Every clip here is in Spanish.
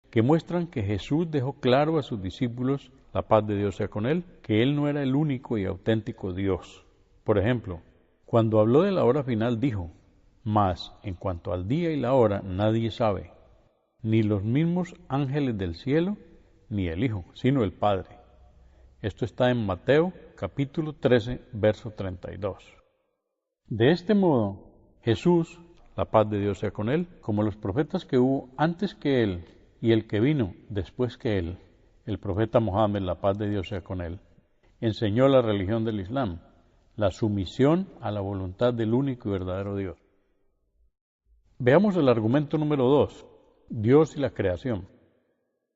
que muestran que Jesús dejó claro a sus discípulos, la paz de Dios sea con él, que él no era el único y auténtico Dios. Por ejemplo, cuando habló de la hora final dijo: mas en cuanto al día y la hora nadie sabe, ni los mismos ángeles del cielo, ni el Hijo, sino el Padre. Esto está en Mateo capítulo 13, verso 32. De este modo, Jesús, la paz de Dios sea con él, como los profetas que hubo antes que él y el que vino después que él, el profeta Mohammed, la paz de Dios sea con él, enseñó la religión del Islam, la sumisión a la voluntad del único y verdadero Dios. Veamos el argumento número 2, Dios y la creación.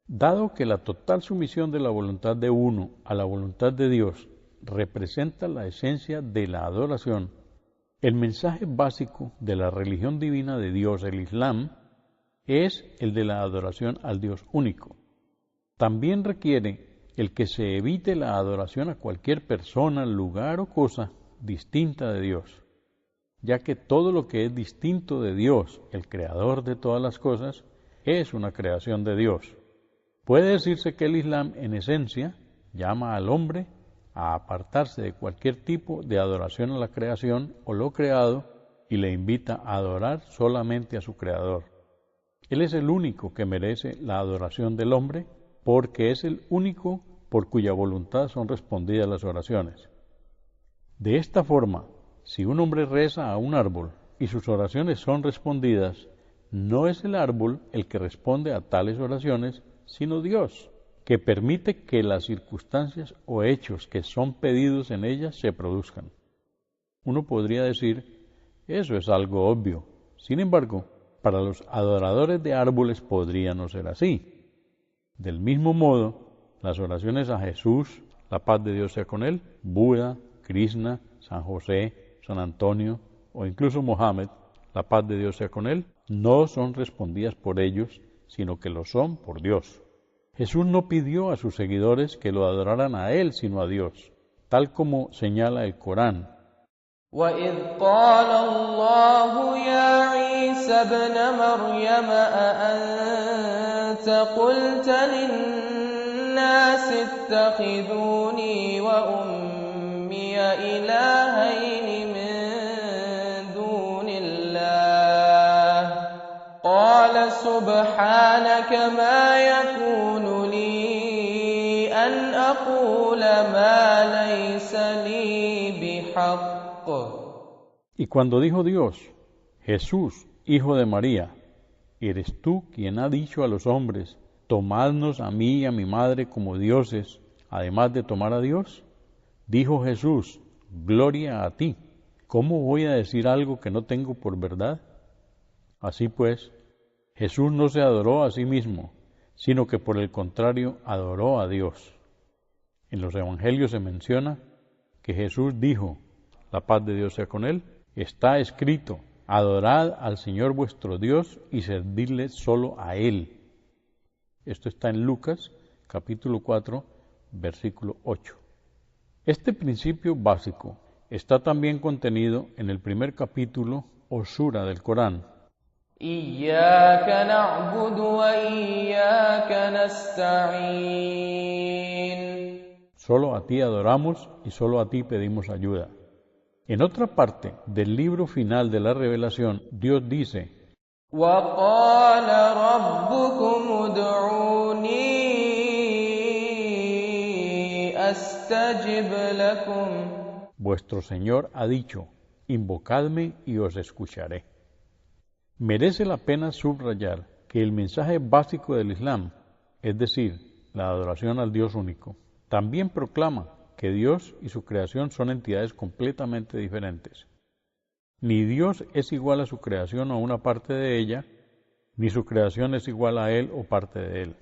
Dado que la total sumisión de la voluntad de uno a la voluntad de Dios representa la esencia de la adoración, el mensaje básico de la religión divina de Dios, el Islam, es el de la adoración al Dios único. También requiere el que se evite la adoración a cualquier persona, lugar o cosa distinta de Dios, ya que todo lo que es distinto de Dios, el creador de todas las cosas, es una creación de Dios. Puede decirse que el Islam, en esencia, llama al hombre a apartarse de cualquier tipo de adoración a la creación o lo creado y le invita a adorar solamente a su creador. Él es el único que merece la adoración del hombre porque es el único por cuya voluntad son respondidas las oraciones. De esta forma, si un hombre reza a un árbol y sus oraciones son respondidas, no es el árbol el que responde a tales oraciones, sino Dios, que permite que las circunstancias o hechos que son pedidos en ellas se produzcan. Uno podría decir, eso es algo obvio. Sin embargo, para los adoradores de árboles podría no ser así. Del mismo modo, las oraciones a Jesús, la paz de Dios sea con él, Buda, Krishna, San José, San Antonio o incluso Mohammed, la paz de Dios sea con él, no son respondidas por ellos, sino que lo son por Dios. Jesús no pidió a sus seguidores que lo adoraran a él, sino a Dios, tal como señala el Corán. وَإِذْ قَالَ اللَّهُ يَا عِيسَى ابْنَ مَرْيَمَ أَأَنْتَ قُلْتَ لِلنَّاسِ اتَّخِذُونِي وَأُمِّيَ إِلَٰهَيْنِ مِن دُونِ اللَّهِ قَالَ سُبْحَانَكَ مَا يَكُونُ لِي أَنْ أَقُولَ مَا لَيْسَ لِي بِحَقٍّ. Y cuando dijo Dios, Jesús, hijo de María, ¿eres tú quien ha dicho a los hombres, tomadnos a mí y a mi madre como dioses, además de tomar a Dios? Dijo Jesús, gloria a ti. ¿Cómo voy a decir algo que no tengo por verdad? Así pues, Jesús no se adoró a sí mismo, sino que por el contrario adoró a Dios. En los evangelios se menciona que Jesús dijo, la paz de Dios sea con él, está escrito, adorad al Señor vuestro Dios y servidle solo a Él. Esto está en Lucas, capítulo 4, versículo 8. Este principio básico está también contenido en el primer capítulo o sura del Corán. إِيَّاكَ نَعْبُدُ وَإِيَّاكَ نَسْتَعِينُ. Solo a ti adoramos y solo a ti pedimos ayuda. En otra parte del libro final de la revelación, Dios dice, وَقَالَ رَبُّكُمُ ادْعُونِي أَسْتَجِبْ لَكُمْ. vuestro Señor ha dicho, invocadme y os escucharé. Merece la pena subrayar que el mensaje básico del Islam, es decir, la adoración al Dios único, también proclama que Dios y su creación son entidades completamente diferentes. Ni Dios es igual a su creación o a una parte de ella, ni su creación es igual a Él o parte de Él.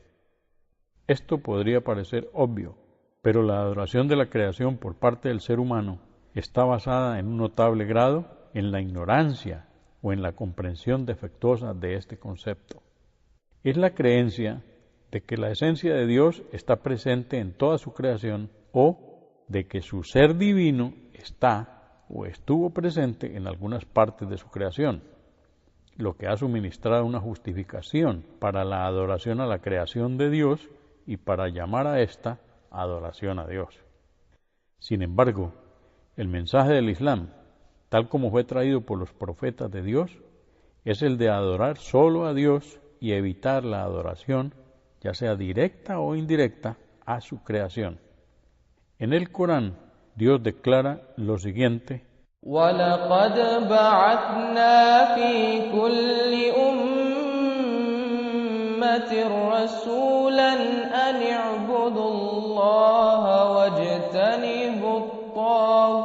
Esto podría parecer obvio, pero la adoración de la creación por parte del ser humano está basada en un notable grado en la ignorancia o en la comprensión defectuosa de este concepto. Es la creencia de que la esencia de Dios está presente en toda su creación o de que su ser divino está o estuvo presente en algunas partes de su creación. lo que ha suministrado una justificación para la adoración a la creación de Dios y para llamar a esta adoración a Dios. Sin embargo, el mensaje del Islam, tal como fue traído por los profetas de Dios, es el de adorar solo a Dios y evitar la adoración, ya sea directa o indirecta, a su creación. En el Corán, Dios declara lo siguiente: وَلَقَدْ بَعَثْنَا فِي كُلِّ أُمَّةٍ رَسُولًا أَنِ اعْبُدُوا اللَّهَ وَاجْتَنِبُوا الطَّاغُوتَ.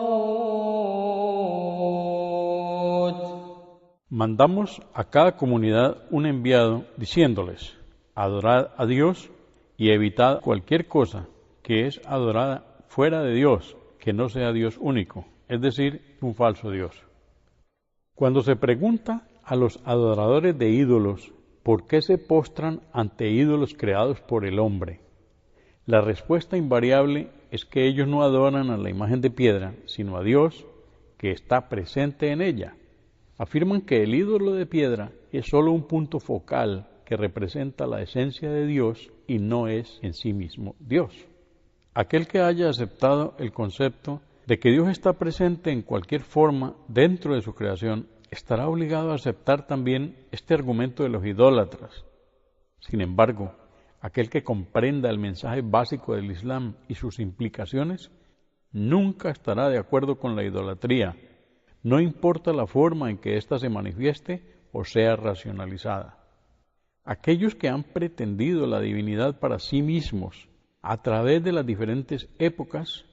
Mandamos a cada comunidad un enviado diciéndoles: adorad a Dios y evitad cualquier cosa que es adorada fuera de Dios, que no sea Dios único, es decir, un falso Dios. Cuando se pregunta a los adoradores de ídolos por qué se postran ante ídolos creados por el hombre, la respuesta invariable es que ellos no adoran a la imagen de piedra, sino a Dios que está presente en ella. Afirman que el ídolo de piedra es solo un punto focal que representa la esencia de Dios y no es en sí mismo Dios. Aquel que haya aceptado el concepto de que Dios está presente en cualquier forma dentro de su creación, estará obligado a aceptar también este argumento de los idólatras. Sin embargo, aquel que comprenda el mensaje básico del Islam y sus implicaciones, nunca estará de acuerdo con la idolatría, no importa la forma en que ésta se manifieste o sea racionalizada. Aquellos que han pretendido la divinidad para sí mismos a través de las diferentes épocas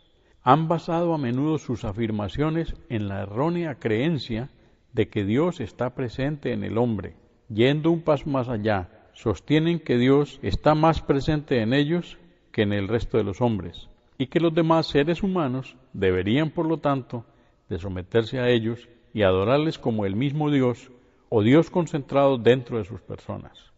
han basado a menudo sus afirmaciones en la errónea creencia de que Dios está presente en el hombre. Yendo un paso más allá, sostienen que Dios está más presente en ellos que en el resto de los hombres, y que los demás seres humanos deberían, por lo tanto, de someterse a ellos y adorarles como el mismo Dios o Dios concentrado dentro de sus personas.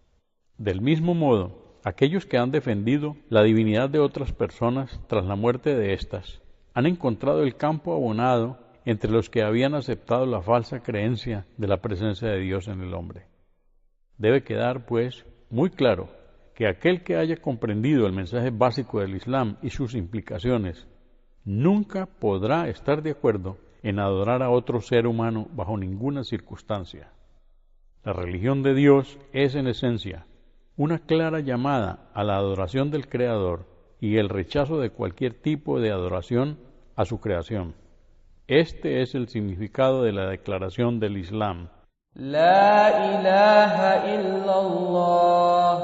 Del mismo modo, aquellos que han defendido la divinidad de otras personas tras la muerte de éstas, han encontrado el campo abonado entre los que habían aceptado la falsa creencia de la presencia de Dios en el hombre. Debe quedar, pues, muy claro que aquel que haya comprendido el mensaje básico del Islam y sus implicaciones, nunca podrá estar de acuerdo en adorar a otro ser humano bajo ninguna circunstancia. La religión de Dios es, en esencia, una clara llamada a la adoración del Creador y el rechazo de cualquier tipo de adoración a su creación. Este es el significado de la declaración del Islam. La ilaha illallah.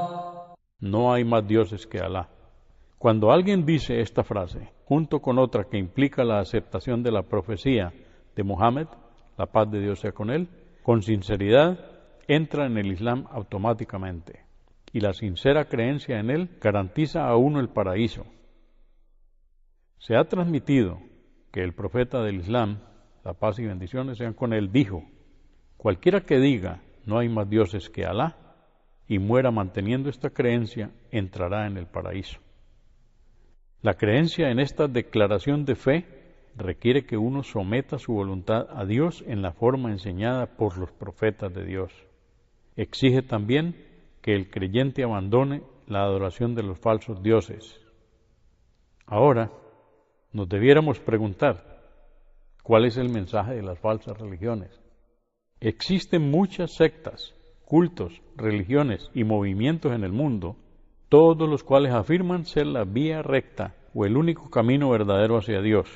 No hay más dioses que Alá. Cuando alguien dice esta frase, junto con otra que implica la aceptación de la profecía de Muhammad, la paz de Dios sea con él, con sinceridad entra en el Islam automáticamente, y la sincera creencia en él garantiza a uno el paraíso. Se ha transmitido que el profeta del Islam, la paz y bendiciones sean con él, dijo: cualquiera que diga no hay más dioses que Alá y muera manteniendo esta creencia, entrará en el paraíso. La creencia en esta declaración de fe requiere que uno someta su voluntad a Dios en la forma enseñada por los profetas de Dios. Exige también que el creyente abandone la adoración de los falsos dioses. Ahora, nos debiéramos preguntar, ¿cuál es el mensaje de las falsas religiones? Existen muchas sectas, cultos, religiones y movimientos en el mundo, todos los cuales afirman ser la vía recta o el único camino verdadero hacia Dios.